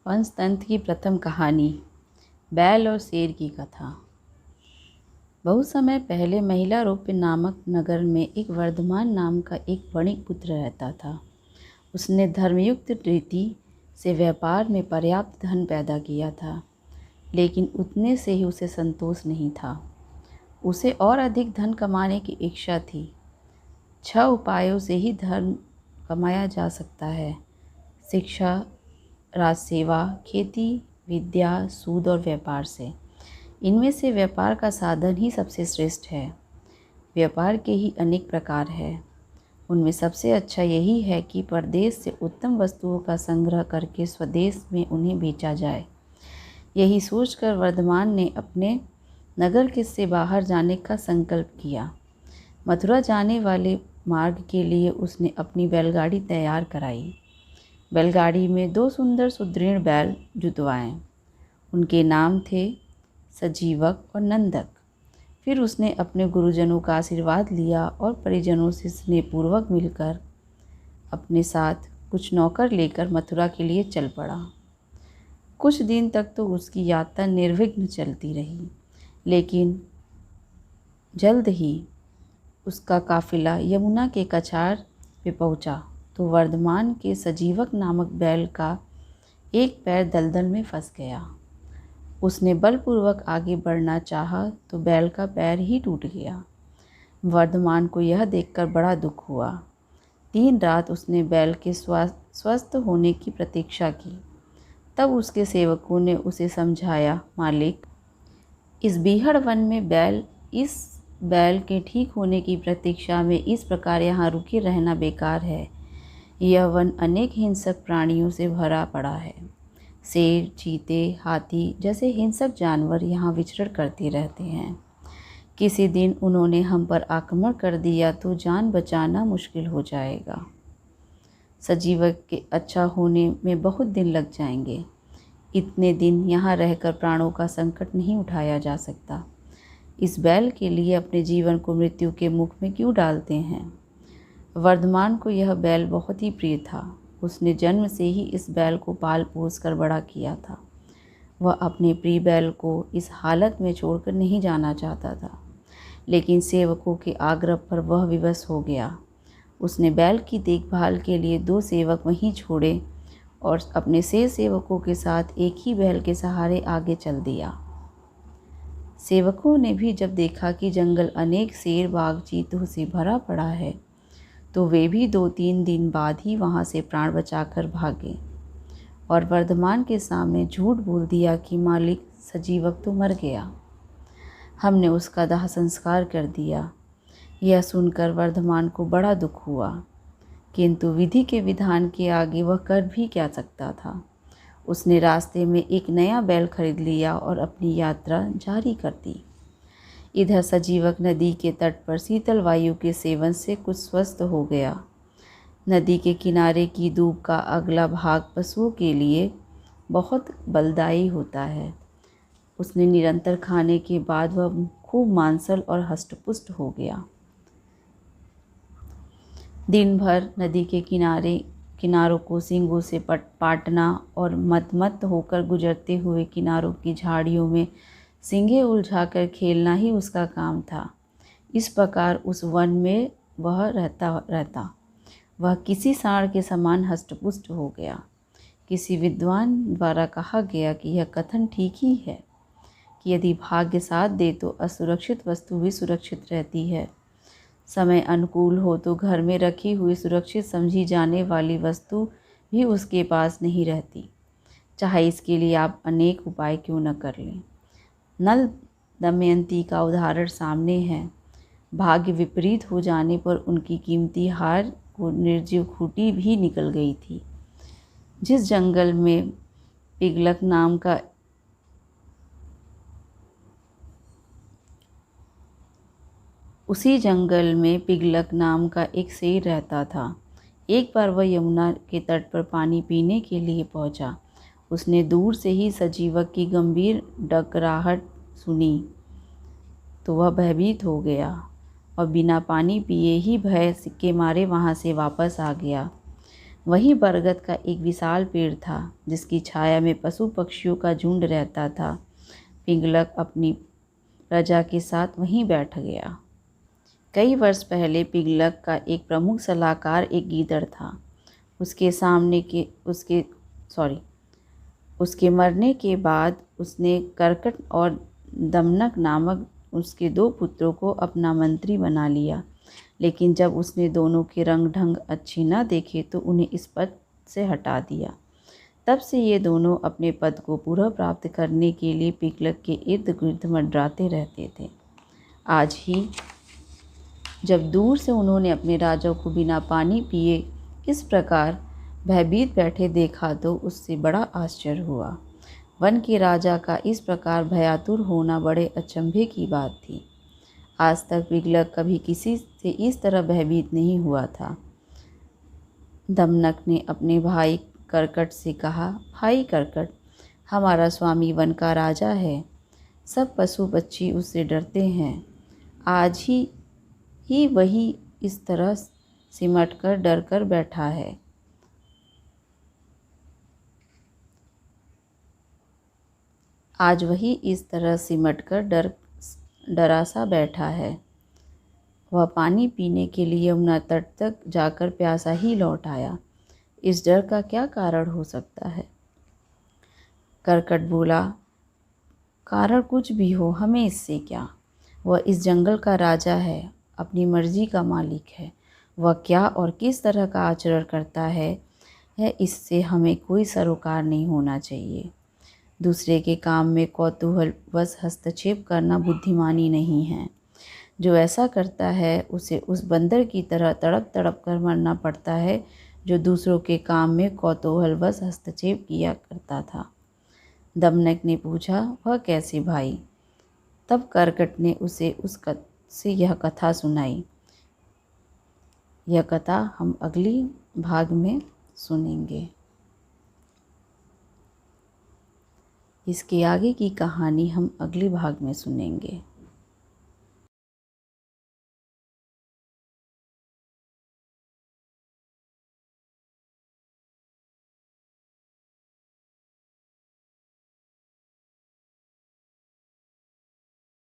पंचतंत्र की प्रथम कहानी, बैल और शेर की कथा। बहुत समय पहले महिलारोप्य नामक नगर में एक वर्धमान नाम का एक वणिक पुत्र रहता था। उसने धर्मयुक्त रीति से व्यापार में पर्याप्त धन पैदा किया था, लेकिन उतने से ही उसे संतोष नहीं था। उसे और अधिक धन कमाने की इच्छा थी। 6 उपायों से ही धन कमाया जा सकता है: शिक्षा, राजसेवा, खेती, विद्या, सूद और व्यापार से। इनमें से व्यापार का साधन ही सबसे श्रेष्ठ है। व्यापार के ही अनेक प्रकार हैं। उनमें सबसे अच्छा यही है कि परदेश से उत्तम वस्तुओं का संग्रह करके स्वदेश में उन्हें बेचा जाए। यही सोचकर वर्धमान ने अपने नगर के से बाहर जाने का संकल्प किया। मथुरा जाने वाले मार्ग के लिए उसने अपनी बैलगाड़ी तैयार कराई। बैलगाड़ी में 2 सुंदर सुदृढ़ बैल जुतवाए। उनके नाम थे सजीवक और नंदक। फिर उसने अपने गुरुजनों का आशीर्वाद लिया और परिजनों से स्नेहपूर्वक मिलकर अपने साथ कुछ नौकर लेकर मथुरा के लिए चल पड़ा। कुछ दिन तक तो उसकी यात्रा निर्विघ्न चलती रही, लेकिन जल्द ही उसका काफिला यमुना के कछार पे पहुंचा तो वर्धमान के सजीवक नामक बैल का एक पैर दलदल में फंस गया। उसने बलपूर्वक आगे बढ़ना चाहा तो बैल का पैर ही टूट गया। वर्धमान को यह देखकर बड़ा दुख हुआ। 3 रात उसने बैल के स्वस्थ होने की प्रतीक्षा की। तब उसके सेवकों ने उसे समझाया, मालिक, इस बीहड़ वन में इस बैल के ठीक होने की प्रतीक्षा में इस प्रकार यहाँ रुके रहना बेकार है। यह वन अनेक हिंसक प्राणियों से भरा पड़ा है। शेर, चीते, हाथी जैसे हिंसक जानवर यहाँ विचरण करते रहते हैं। किसी दिन उन्होंने हम पर आक्रमण कर दिया तो जान बचाना मुश्किल हो जाएगा। सजीवक के अच्छा होने में बहुत दिन लग जाएंगे। इतने दिन यहाँ रहकर प्राणों का संकट नहीं उठाया जा सकता। इस बैल के लिए अपने जीवन को मृत्यु के मुख में क्यों डालते हैं? वर्धमान को यह बैल बहुत ही प्रिय था। उसने जन्म से ही इस बैल को पाल पोस कर बड़ा किया था। वह अपने प्रिय बैल को इस हालत में छोड़कर नहीं जाना चाहता था, लेकिन सेवकों के आग्रह पर वह विवश हो गया। उसने बैल की देखभाल के लिए 2 सेवक वहीं छोड़े और अपने शेष सेवकों के साथ एक ही बैल के सहारे आगे चल दिया। सेवकों ने भी जब देखा कि जंगल अनेक शेर, बाघ, चीतों से भरा पड़ा है, तो वे भी 2-3 दिन बाद ही वहाँ से प्राण बचाकर भागे और वर्धमान के सामने झूठ बोल दिया कि मालिक, सजीवक तो मर गया, हमने उसका दाह संस्कार कर दिया। यह सुनकर वर्धमान को बड़ा दुख हुआ, किंतु विधि के विधान के आगे वह कर भी क्या सकता था। उसने रास्ते में एक नया बैल खरीद लिया और अपनी यात्रा जारी कर दी। इधर सजीवक नदी के तट पर शीतल वायु के सेवन से कुछ स्वस्थ हो गया। नदी के किनारे की दूब का अगला भाग पशुओं के लिए बहुत बलदायी होता है। उसने निरंतर खाने के बाद वह खूब मांसल और हष्टपुष्ट हो गया। दिन भर नदी के किनारों को सींगों से पाटना और मत होकर गुजरते हुए किनारों की झाड़ियों में सींगे उलझाकर खेलना ही उसका काम था। इस प्रकार उस वन में वह रहता वह किसी सांड के समान हष्टपुष्ट हो गया। किसी विद्वान द्वारा कहा गया कि यह कथन ठीक ही है कि यदि भाग्य साथ दे तो असुरक्षित वस्तु भी सुरक्षित रहती है। समय अनुकूल हो तो घर में रखी हुई सुरक्षित समझी जाने वाली वस्तु भी उसके पास नहीं रहती, चाहे इसके लिए आप अनेक उपाय क्यों न कर लें। नल दमयंती का उदाहरण सामने है। भाग्य विपरीत हो जाने पर उनकी कीमती हार को निर्जीव खूंटी भी निकल गई थी। जिस जंगल में पिगलक नाम का एक शेर रहता था। एक बार वह यमुना के तट पर पानी पीने के लिए पहुंचा। उसने दूर से ही सजीवक की गंभीर डकराहट सुनी तो वह भयभीत हो गया और बिना पानी पिए ही भय के मारे वहाँ से वापस आ गया। वहीं बरगद का एक विशाल पेड़ था जिसकी छाया में पशु पक्षियों का झुंड रहता था। पिंगलक अपनी प्रजा के साथ वहीं बैठ गया। कई वर्ष पहले पिंगलक का एक प्रमुख सलाहकार एक गीदड़ था। उसके मरने के बाद उसने करकट और दमनक नामक उसके 2 पुत्रों को अपना मंत्री बना लिया। लेकिन जब उसने दोनों के रंग ढंग अच्छे न देखे तो उन्हें इस पद से हटा दिया। तब से ये दोनों अपने पद को पूरा प्राप्त करने के लिए पिंगलक के इर्द गिर्द मंडराते रहते थे। आज ही जब दूर से उन्होंने अपने राजा को बिना पानी पिए इस प्रकार भयभीत बैठे देखा तो उससे बड़ा आश्चर्य हुआ। वन के राजा का इस प्रकार भयातुर होना बड़े अचंभे की बात थी। आज तक पिंगलक कभी किसी से इस तरह भयभीत नहीं हुआ था। दमनक ने अपने भाई करकट से कहा, भाई करकट, हमारा स्वामी वन का राजा है। सब पशु पक्षी उससे डरते हैं। आज ही वही इस तरह सिमट कर डर कर बैठा है। आज वही इस तरह सिमट कर डरा सा बैठा है। वह पानी पीने के लिए यमुना तट तक जाकर प्यासा ही लौट आया। इस डर का क्या कारण हो सकता है? करकट बोला, कारण कुछ भी हो, हमें इससे क्या। वह इस जंगल का राजा है, अपनी मर्जी का मालिक है। वह क्या और किस तरह का आचरण करता है इससे हमें कोई सरोकार नहीं होना चाहिए। दूसरे के काम में कौतूहलवश हस्तक्षेप करना बुद्धिमानी नहीं है। जो ऐसा करता है उसे उस बंदर की तरह तड़प तड़प कर मरना पड़ता है जो दूसरों के काम में कौतूहलवश हस्तक्षेप किया करता था। दमनक ने पूछा, वह कैसे भाई? तब करकट ने उसे यह कथा सुनाई। यह कथा हम अगली भाग में सुनेंगे। इसके आगे की कहानी हम अगले भाग में सुनेंगे।